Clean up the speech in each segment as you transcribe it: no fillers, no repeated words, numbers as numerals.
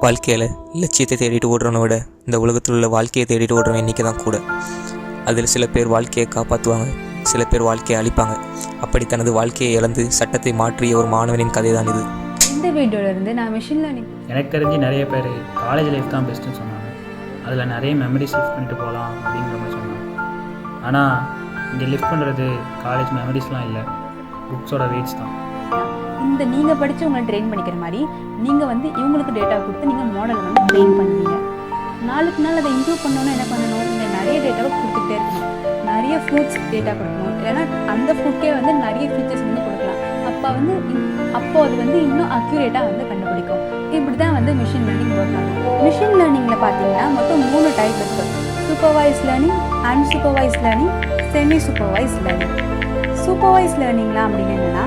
வாழ்க்கையில் லட்சியத்தை தேடிட்டு ஓடுறவனை விட இந்த உலகத்தில் உள்ள வாழ்க்கையை தேடிட்டு ஓடுறவன் எண்ணிக்கை தான் கூட. அதில் சில பேர் வாழ்க்கையை காப்பாற்றுவாங்க, சில பேர் வாழ்க்கையை அழிப்பாங்க. அப்படி தனது வாழ்க்கையை இழந்து சட்டத்தை மாற்றிய ஒரு மாணவனின் கதை தான் இது. இந்த வீடியோலேருந்து நான் மிஷின் லேர்னிங் எனக்கு தெரிஞ்சு நிறைய பேர் காலேஜ் லைஃப் தான் பெஸ்ட்டுன்னு சொன்னாங்க. அதில் நிறைய மெமரிஸ் லிஃப்ட் பண்ணிட்டு போகலாம் அப்படிங்கிற மாதிரி சொன்னாங்க. ஆனால் இங்கே லிஃப்ட் பண்ணுறது காலேஜ் மெமரிஸ்லாம் இல்லை, புக்ஸோட வெயிட்ஸ் தான். இந்த நீங்கள் படித்து உங்களை ட்ரெயின் பண்ணிக்கிற மாதிரி நீங்கள் இவங்களுக்கு டேட்டா கொடுத்து நீங்கள் மாடலை ட்ரெயின் பண்ணுவீங்க. நாளுக்கு நாள் அதை இம்ப்ரூவ் பண்ணணும்னா என்ன பண்ணணும்? நீங்கள் நிறைய டேட்டாவை கொடுத்துக்கிட்டே இருக்கணும். நிறைய ஃப்ரூட்ஸ் டேட்டா கொடுக்கணும், இல்லைன்னா அந்த ஃப்ரூட்கே நிறைய ஃபீச்சர்ஸ் கொடுக்கலாம். அப்போ அது இன்னும் அக்யூரேட்டாக கண்டுபிடிக்கும். இப்படி தான் மிஷின் லேர்னிங் ஒர்க் ஆகும். மிஷின் லேர்னிங்கில் பார்த்தீங்கன்னா மொத்தம் 3 டைப் இருக்குது: supervise learning, unsupervise learning, semi supervise learning. Supervise லேர்னிங்லாம் அப்படின்னு என்னென்னா,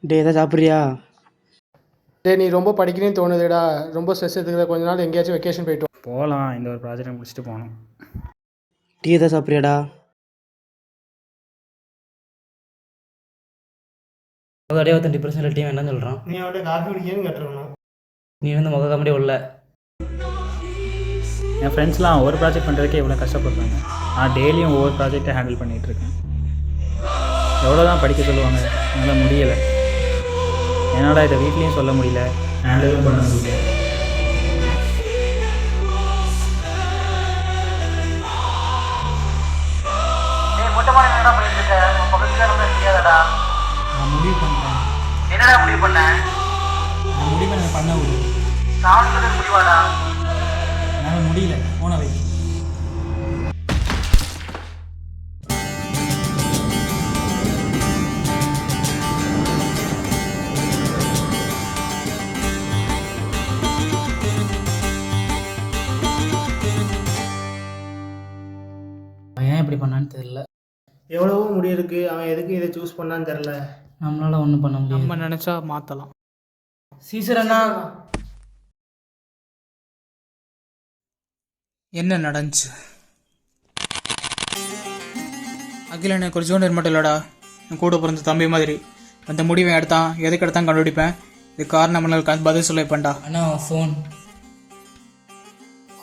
டே எதாவது சாப்பிட்றியா? டே நீ ரொம்ப படிக்கணும்னு தோணுதுடா, ரொம்ப ஸ்ட்ரெஸ் எடுத்துக்கிற, கொஞ்ச நாள் எங்கேயாச்சும் வெக்கேஷன் போயிட்டு போகலாம். இந்த ஒரு ப்ராஜெக்டை முடிச்சுட்டு போகணும். டீ எதாவது சாப்பிட்றியாடா? அப்படியே ஒருத்தன் டிப்ரெஷனில் டீம் என்ன சொல்கிறான்? நீ அவன்கிட்ட காஃபி குடிக்கணும்னு கேட்டுருக்கணும். நீ முக காமெடி உள்ள. என் ஃப்ரெண்ட்ஸ்லாம் ஒரு ப்ராஜெக்ட் பண்ணுறதுக்கே எவ்வளோ கஷ்டப்படுறாங்க. நான் டெய்லியும் ஒவ்வொரு ப்ராஜெக்டை ஹேண்டில் பண்ணிகிட்ருக்கேன். எவ்வளோ தான் படிக்க சொல்லுவாங்க, என்னால் முடியலை. என்னால் இதை வீட்லேயும் சொல்ல முடியல, ஹேண்டிலும் பண்ண முடியல. நான் முடிவு பண்ணுறேன். என்னடா முடிவு பண்ண? முடிவு பண்ண விடு. சாவணி முடிவாடா? என்னால் முடியல, போன வை. ஏன் இப்படி பண்ணான்னு தெரியல. எவ்வளவோ முடியிருக்கு, அவன் எதுக்கு இதை சூஸ் பண்ணான்னு தெரில. நம்மளால் ஒன்றும் பண்ண முடியும். நம்ம நினச்சா மாற்றலாம். சீசர் அண்ணா, என்ன நடந்துச்சு? அகில எனக்கு ஒரு ஜூனியர் மட்டும் இல்லைடா, என் கூட பிறந்த தம்பி மாதிரி. அந்த முடிவை எடுத்தான், எதுக்கு எடுத்தான் கண்டுபிடிப்பேன். இது காரணம் பதில் சொல்ல வைப்பேன்டா. அண்ணா ஃபோன்.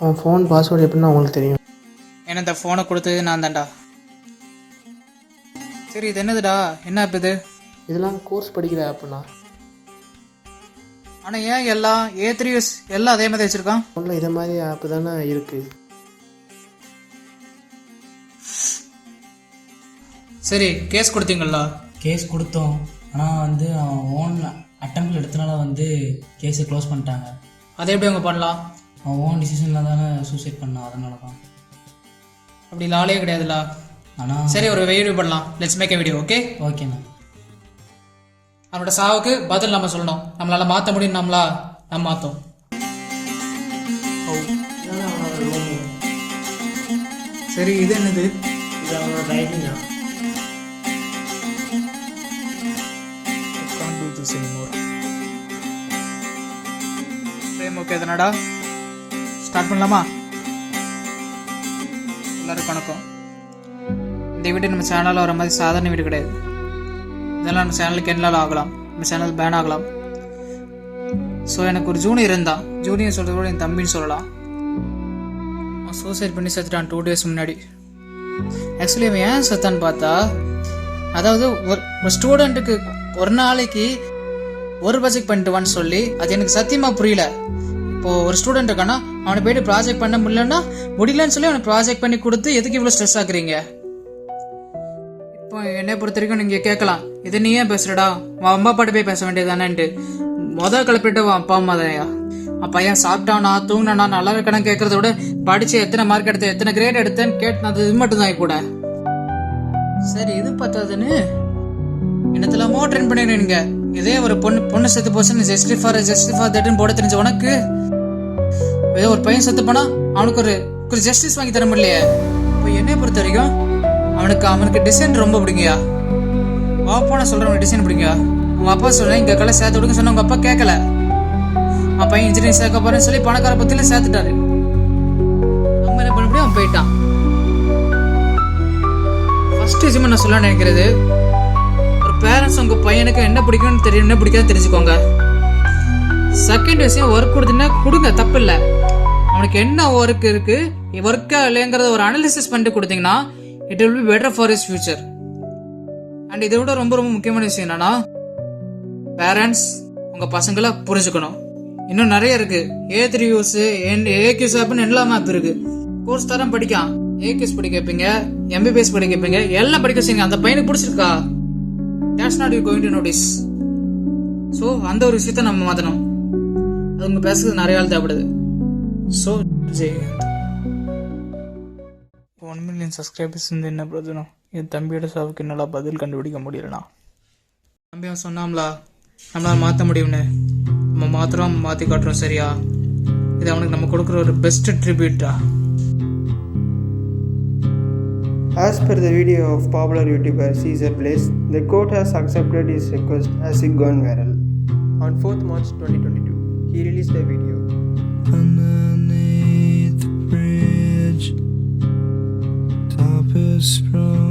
அவன் ஃபோன் பாஸ்வேர்டு எப்படின்னு அவங்களுக்கு தெரியும். ஏன்னா இந்த ஃபோனை கொடுத்தது நான் தான்டா. சரி, இது என்னதுடா? என்ன ஆப் இது? இதெல்லாம் கோர்ஸ் படிக்கிற ஆப்னா. ஆனால் ஏன் எல்லாம் A3S எல்லாம் அதே மாதிரி வச்சுருக்கான்? ஃபோனில் இதை மாதிரி ஆப் தானே இருக்குது. சரி, கேஸ் கொடுத்தீங்களா? கேஸ் கொடுத்தோம், ஆனால் அவன் ஓன் அட்டெம்ப்ட் எடுத்தனால கேஸை க்ளோஸ் பண்ணிட்டாங்க. அதை எப்படி அவங்க பண்ணலாம்? அவன் ஓன் டிசிஷனில் தானே சூசைட் பண்ணான், அதனால தான். அப்படி லாலே கிடையாதுல்ல. ஆனால் சரி, ஒரு வீடியோ பண்ணலாம். Let's make a video. ஓகேண்ணா. அவனோட சாவுக்கு பதில் நம்ம சொல்லணும். நம்மளால மாற்ற முடியும், நம்ம மாற்றோம். சரி, இது என்னது? இது அவனோட ரைட்டிங்கா? ஓகே தானடா, ஸ்டார்ட் பண்ணலாமா? எல்லாருக்கும் வணக்கம். இந்த வீடியோ நம்ம சேனலில் வர மாதிரி சாதாரண வீடியோ கிடையாது. இதெல்லாம் நம்ம சேனலுக்கு என்னால ஆகலாம், நம்ம சேனல் பேன் ஆகலாம். ஸோ எனக்கு ஒரு ஜூனியர் இருந்தான். ஜூனியர் சொல்கிறத கூட என் தம்பின்னு சொல்லலாம். அவன் சூசைட் பண்ணி செத்துட்டான் 2 days முன்னாடி. ஆக்சுவலி அவன் ஏன் செத்தான்னு பார்த்தா, அதாவது ஒரு ஸ்டூடெண்ட்டுக்கு ஒரு நாளைக்கு ஒரு ப்ராஜெக்ட் பண்ணிட்டுவான்னு சொல்லி, அது எனக்கு சத்தியமாக புரியல. இப்போது ஒரு ஸ்டூடெண்ட் இருக்கானா, அவனை போய்ட்டு ப்ராஜெக்ட் பண்ண முடியலன்னு சொல்லி அவனை ப்ராஜெக்ட் பண்ணி கொடுத்து எதுக்கு இவ்வளோ ஸ்ட்ரெஸ் ஆகுறீங்க? இப்போ என்னை பொறுத்த வரைக்கும் நீங்கள் கேட்கலாம், இது நீ ஏன் பேசுறடா, உன் அம்மா பாட்டு போய் பேச வேண்டியதானேன்ட்டு. முதல் கிளப்பிட்டு உன் அப்பா அம்மா தான்யா. அப்பா ஏன் சாப்பிட்டானா, தூங்கினானா, நல்லா இருக்கணும் கேட்கறத விட படிச்சு எத்தனை மார்க் எடுத்தேன், எத்தனை கிரேட் எடுத்தேன்னு கேட்டது இது மட்டும் தான் கூட. சரி, இது பார்த்ததுன்னு என்னத்தெல்லாமோ ட்ரெயின் பண்ணிடுறீங்க. இதே ஒரு பொண்ணு செத்து போச்சுன்னு ஜஸ்டி ஃபார் தட்னு போட தெரிஞ்ச உனக்கு, ஏதோ ஒரு பையன் செத்து போனா அவனுக்கு ஒரு ஜஸ்டிஸ் வாங்கி தர முடியலையே. இப்போ என்னை பொறுத்த வரைக்கும் அவனுக்கு டிசைன் ரொம்ப பிடிங்கயா. அப்பா நான் சொல்கிறேன், உனக்கு டிசைன் பிடிங்கயா. உங்கள் அப்பா சொல்கிறேன் இங்கே கலை சேர்த்து விடுங்க சொன்ன உங்கள் அப்பா கேட்கல. அப்பா இன்ஜினியரிங் சேர்க்க போறேன்னு சொல்லி பணக்கார பத்தியில சேர்த்துட்டாரு. நம்ம என்ன பண்ண முடியும், அவன் போயிட்டான். ஃபர்ஸ்ட் விஷயமா நான் சொல்ல நினைக்கிறது, ஒரு பேரண்ட்ஸ் உங்கள் பையனுக்கு என்ன பிடிக்கும்னு தெரியும், என்ன பிடிக்காது தெரிஞ்சுக்கோங்க. செகண்ட் விஷயம், ஒர்க் கொடுத்துன்னா கொடுங்க, தப்பு இல்லை. அவனுக்கு என்ன ஒர்க் இருக்கு, ஒர்க்கா இல்லைங்கிறத ஒரு அனாலிசிஸ் பண்ணிட்டு கொடுத்தீங்கன்னா it will be better for his future. And இதை விட ரொம்ப ரொம்ப முக்கியமான விஷயம் என்னன்னா, பேரண்ட்ஸ் உங்கள் பசங்களை புரிஞ்சுக்கணும். இன்னும் நிறைய இருக்கு. A3Us, AQs ஆப்னு எல்லாமே ஆப் இருக்கு. கோர்ஸ் தரம் படிக்கலாம். AQs படிக்க வைப்பீங்க, MBBS படிக்க வைப்பீங்க, எல்லாம் படிக்க வச்சுங்க. அந்த பையனுக்கு பிடிச்சிருக்கா, that's not you going to notice. So அந்த ஒரு விஷயத்த நம்ம மாற்றணும். அது உங்க பேசுறது நிறைய ஆள் தேவைப்படுது. ஸோ ஜெயகாந்த் 1 million சப்ஸ்கிரைபர்ஸ் இருந்து என்ன பிரயோஜனம்? என் தம்பியோட சாவுக்கு என்னால பதில் கண்டுபிடிக்க முடியலண்ணா. தம்பி அவன் சொன்னாம்ல நம்மளால மாற்ற முடியும்னு, நம்ம மாற்றி காட்டுறோம். சரியா? இது அவனுக்கு நம்ம கொடுக்குற ஒரு best ட்ரிபியூட்டா. As per the video of popular YouTuber Caesar Blaze, the court has accepted his request as it gone viral. On 4th March 2022, he released a video. Underneath the bridge, top is from